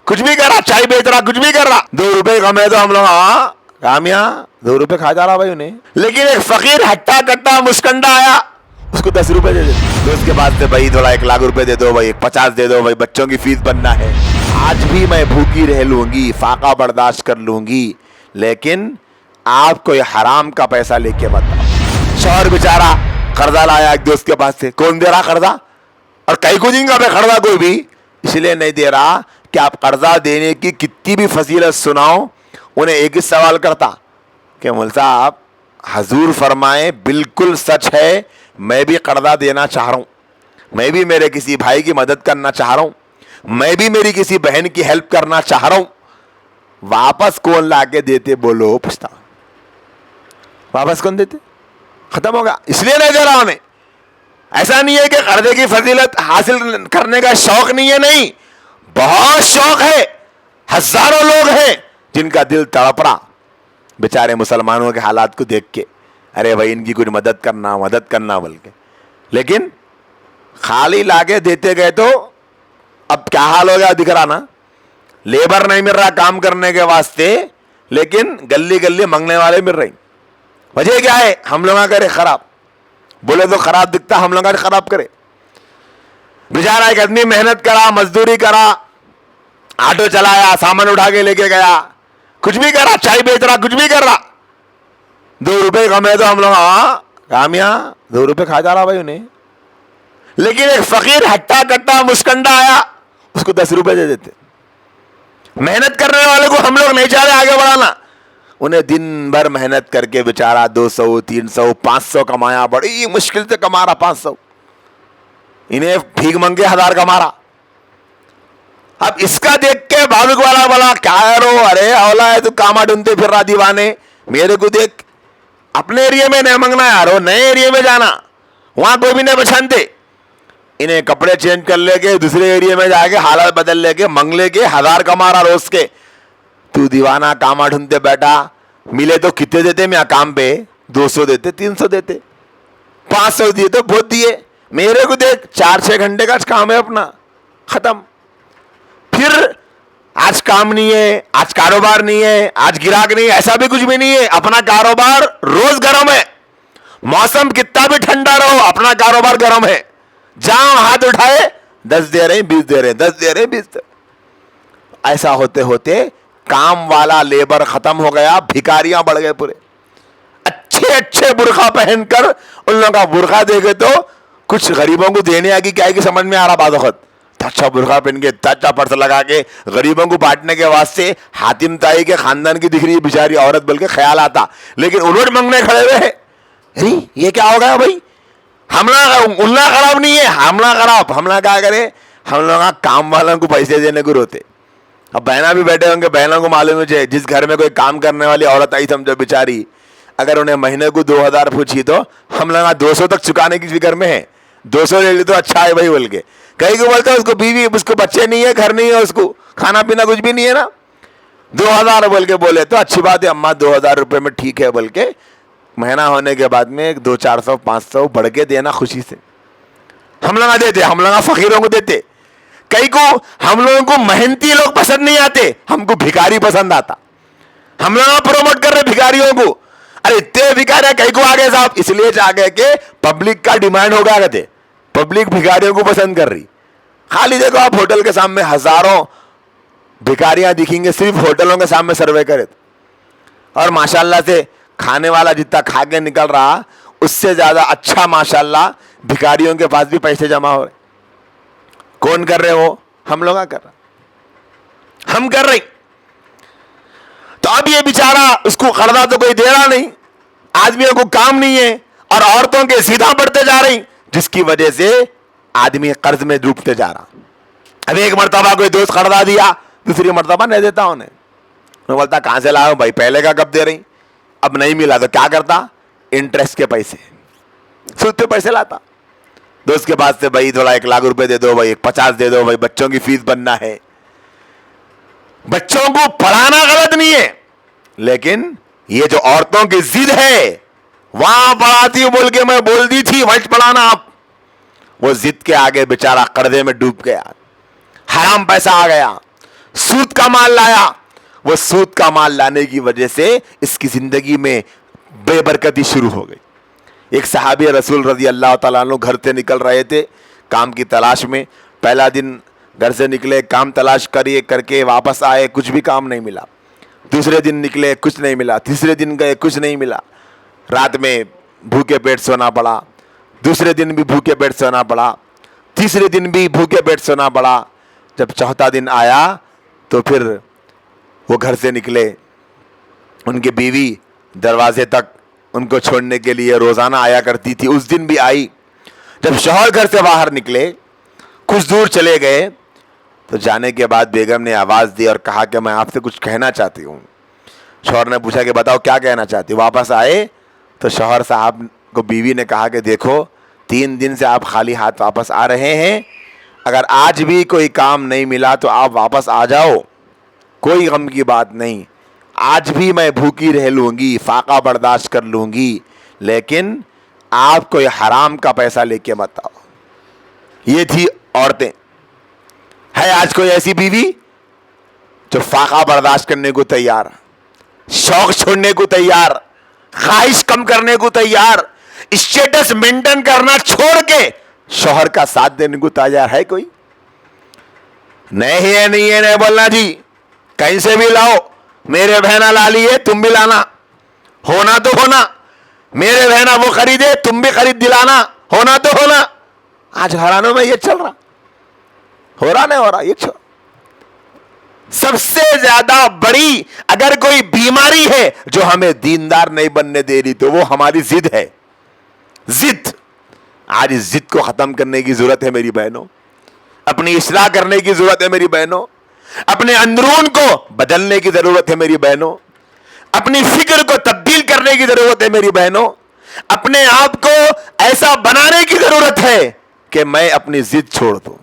कुछ भी कर रहा, चाय बेच रहा, कुछ भी कर रहा, 2 रुपए कमे तो हम लोग कामया 2 रुपए खा जा रहा भाई उन्हें। लेकिन एक फकीर हट्टा कट्टा मुस्कंडा आया, उसको 10 रुपए दे देते। तो उसके बाद से भाई थोड़ा 1 लाख रुपए दे दो भाई, 50 दे दो भाई, बच्चों की फीस बनना है। आज भी मैं भूखी रह लूंगी, फाका बर्दाश्त कर लूंगी, लेकिन आप कोई हराम का पैसा लेके मत आओ। शौहर बेचारा कर्जा लाया एक दोस्त के पास से, कौन दे रहा कर्जा, और कहीं को देंगे भाई कर्जा कोई भी, इसलिए नहीं दे रहा कि आप कर्जा देने की कितनी भी फजीलत सुनाओ, उन्हें एक ही सवाल करता कि मौलवी साहब हजूर फरमाए बिल्कुल सच है, मैं भी कर्जा देना चाह रहा हूँ, मैं भी मेरे किसी भाई की मदद करना चाह रहा हूँ, मैं भी मेरी किसी बहन की हेल्प करना चाह रहा हूँ, वापस कौन ला के देते बोलो, पूछता वापस कौन देते, खत्म हो गया, इसलिए नहीं दे रहा उन्हें। ऐसा नहीं है कि कर्जे की फजीलत हासिल करने का शौक नहीं है, नहीं, बहुत शौक है। हजारों लोग हैं जिनका दिल तड़प रहा बेचारे मुसलमानों के हालात को देख के, अरे भाई इनकी कुछ मदद करना बोल के, लेकिन खाली लाके देते गए तो अब क्या हाल हो गया दिख रहा ना। लेबर नहीं मिल रहा काम करने के वास्ते, लेकिन गली गली मंगने वाले मिल रही। वजह क्या है, हम लोग करे खराब, बोले तो खराब दिखता, हम लोग खराब करे। बेचारा एक आदमी मेहनत करा, मजदूरी करा, ऑटो चलाया, सामान उठा के लेके गया, कुछ भी करा, चाय बेच रहा, कुछ भी कर रहा, 2 रुपए कमे तो हम लोग कामया 2 रुपए खा जा रहा भाई उन्हें। लेकिन एक फकीर हट्टा कट्टा मुस्कंडा आया, उसको 10 रुपए दे देते। मेहनत करने वाले को हम लोग नहीं चाह रहे आगे बढ़ाना, उन्हें दिन भर मेहनत करके बेचारा 200, 300, 500 कमाया, बड़ी मुश्किल से कमा रहा 500, इन्हें भीख मंगे 1000 कमा रहा। अब इसका देख के भाविक वाला बोला क्या यारो, अरे औला है तू, कामा ढूंढते फिर रहा दीवाने, मेरे को देख, अपने एरिया में नहीं मंगना यारो, नए एरिया में जाना, वहां कोई भी नहीं पहचानते। इन्हें कपड़े चेंज कर लेके दूसरे एरिया में जाके हालत बदल लेके मंग लेके 1000 कमा रहा रोज के। तू दीवाना कामा ढूंढते बैठा, मिले तो कितने देते मैं काम पे, 200 देते, 300 देते, 500 दिए तो बहुत दिए, मेरे को देख 4-6 घंटे का काम है अपना, खत्म। फिर आज काम नहीं है, आज कारोबार नहीं है, आज गिराक नहीं है, ऐसा भी कुछ भी नहीं है, अपना कारोबार रोज गर्म है, मौसम कितना भी ठंडा रहो अपना कारोबार गर्म है, जहां हाथ उठाए 10 दे रहे, 20 दे रहे, 10 दे रहे, 20 दे रहे। ऐसा होते होते काम वाला लेबर खत्म हो गया, भिखारियां बढ़ गए पूरे। अच्छे अच्छे बुरखा पहनकर उन लोगों का बुरखा देखे तो कुछ गरीबों को देने आगे क्या है कि समझ में आ रहा बात वक्त, अच्छा बुरखा पहन के, अच्छा पर्स लगा के गरीबों को बांटने के वास्ते हातिम ताई के खानदान की दिख रही है बेचारी औरत, बल्कि ख्याल आता, लेकिन उलट मंगने खड़े हुए हैं। अरे ये क्या हो गया भाई, हमला उल्ला खराब नहीं है, हमला खराब, हमला क्या करे, हम लोग काम वालों को पैसे देने को रोते। अब बहना भी बैठे होंगे, बहनों को मालूम है जिस घर में कोई काम करने वाली औरत आई समझो बेचारी, अगर उन्हें महीने को 2000 पूछी तो हम लोग 200 तक चुकाने की फिक्र में है, 200 ले ली तो अच्छा है भाई बोल के। कहीं को बोलते हैं उसको बीवी, उसको बच्चे नहीं है, घर नहीं है, उसको खाना पीना कुछ भी नहीं है ना, 2000 बोल के बोले तो अच्छी बात है अम्मा 2000 रुपये में ठीक है बोल के, महीना होने के बाद में 200, 400, 500 बढ़ के देना खुशी से हम लोग देते, हम लोग फकीरों को देते। कई को हम लोगों को मेहनती लोग पसंद नहीं आते, हमको भिखारी पसंद आता, हम लोग प्रोमोट कर रहे भिखारियों को, अरे इतने भिखारी कई को आ गए साहब, इसलिए आ गए कि पब्लिक का डिमांड हो गया, कहते पब्लिक भिखारियों को पसंद कर रही। खाली देखो आप होटल के सामने हजारों भिखारियां दिखेंगे, सिर्फ होटलों के सामने सर्वे करे, और माशाल्लाह से खाने वाला जितना खा के निकल रहा उससे ज्यादा अच्छा माशाल्लाह भिखारियों के पास भी पैसे जमा हो रहे। कौन कर रहे हो, हम लोग कर रहे, हम कर रहे। तो अब ये बेचारा उसको कर्जा तो कोई दे रहा नहीं, आदमियों को काम नहीं है, और औरतों के सीधा बढ़ते जा रही, जिसकी वजह से आदमी कर्ज में डूबते जा रहा। अब एक मर्तबा कोई दोस्त कर्जा दिया, दूसरी मर्तबा नहीं देता उन्हें, मैं बोलता कहां से लाओ भाई, पहले का कब दे रही, अब नहीं मिला तो क्या करता, इंटरेस्ट के पैसे, सूद पे पैसे लाता। दोस्त के पास से भाई थोड़ा 1 लाख रुपए दे दो भाई, 50 दे दो भाई, बच्चों की फीस बनना है। बच्चों को पढ़ाना गलत नहीं है, लेकिन ये जो औरतों की जिद है वहां पढ़ाती हूं बोल के मैं बोल दी थी वहीं पढ़ाना, आप वो जिद के आगे बेचारा कर्जे में डूब गया, हराम पैसा आ गया, سود کا مال لایا. وہ سود کا مال لانے کی وجہ سے اس کی زندگی میں بے برکتی شروع ہو گئی. ایک صحابی رسول رضی اللہ تعالیٰ عنہ گھر سے نکل رہے تھے کام کی تلاش میں. پہلا دن گھر سے نکلے, کام تلاش کر کے واپس آئے, کچھ بھی کام نہیں ملا. دوسرے دن نکلے, کچھ نہیں ملا. تیسرے دن گئے, کچھ نہیں ملا. رات میں بھوکے پیٹ سونا پڑا. دوسرے دن بھی بھوکے پیٹ سونا پڑا. تیسرے دن بھی بھوکے پیٹ سونا پڑا. جب چوتھا دن آیا تو پھر وہ گھر سے نکلے. ان کی بیوی دروازے تک ان کو چھوڑنے کے لیے روزانہ آیا کرتی تھی, اس دن بھی آئی. جب شوہر گھر سے باہر نکلے, کچھ دور چلے گئے, تو جانے کے بعد بیگم نے آواز دی اور کہا کہ میں آپ سے کچھ کہنا چاہتی ہوں. شوہر نے پوچھا کہ بتاؤ کیا کہنا چاہتی. واپس آئے تو شوہر صاحب کو بیوی نے کہا کہ دیکھو 3 دن سے آپ خالی ہاتھ واپس آ رہے ہیں, اگر آج بھی کوئی کام نہیں ملا تو آپ واپس آ جاؤ, کوئی غم کی بات نہیں. آج بھی میں بھوکی رہ لوں گی, فاقہ برداشت کر لوں گی, لیکن آپ کوئی حرام کا پیسہ لے کے مت آؤ. یہ تھی عورتیں. ہے آج کوئی ایسی بیوی جو فاقہ برداشت کرنے کو تیار, شوق چھوڑنے کو تیار, خواہش کم کرنے کو تیار, اسٹیٹس مینٹین کرنا چھوڑ کے شوہر کا ساتھ دینے کو تیار ہے کوئی؟ نہیں ہے, نہیں ہے, نہیں بولنا جی. کہیں سے بھی لاؤ, میرے بہنا لا لیے, تم بھی لانا, ہونا تو ہونا. میرے بہنا وہ خریدے, تم بھی خرید دلانا, ہونا تو ہونا. آج گھرانوں میں یہ چل رہا, ہو رہا نہیں ہو رہا, یہ چل. سب سے زیادہ بڑی اگر کوئی بیماری ہے جو ہمیں دیندار نہیں بننے دے رہی تو وہ ہماری ضد ہے. ضد. آج اس ضد کو ختم کرنے کی ضرورت ہے میری بہنوں, اپنی اصلاح کرنے کی ضرورت ہے میری بہنوں, اپنے اندرون کو بدلنے کی ضرورت ہے میری بہنوں, اپنی فکر کو تبدیل کرنے کی ضرورت ہے میری بہنوں, اپنے آپ کو ایسا بنانے کی ضرورت ہے کہ میں اپنی ضد چھوڑ دوں.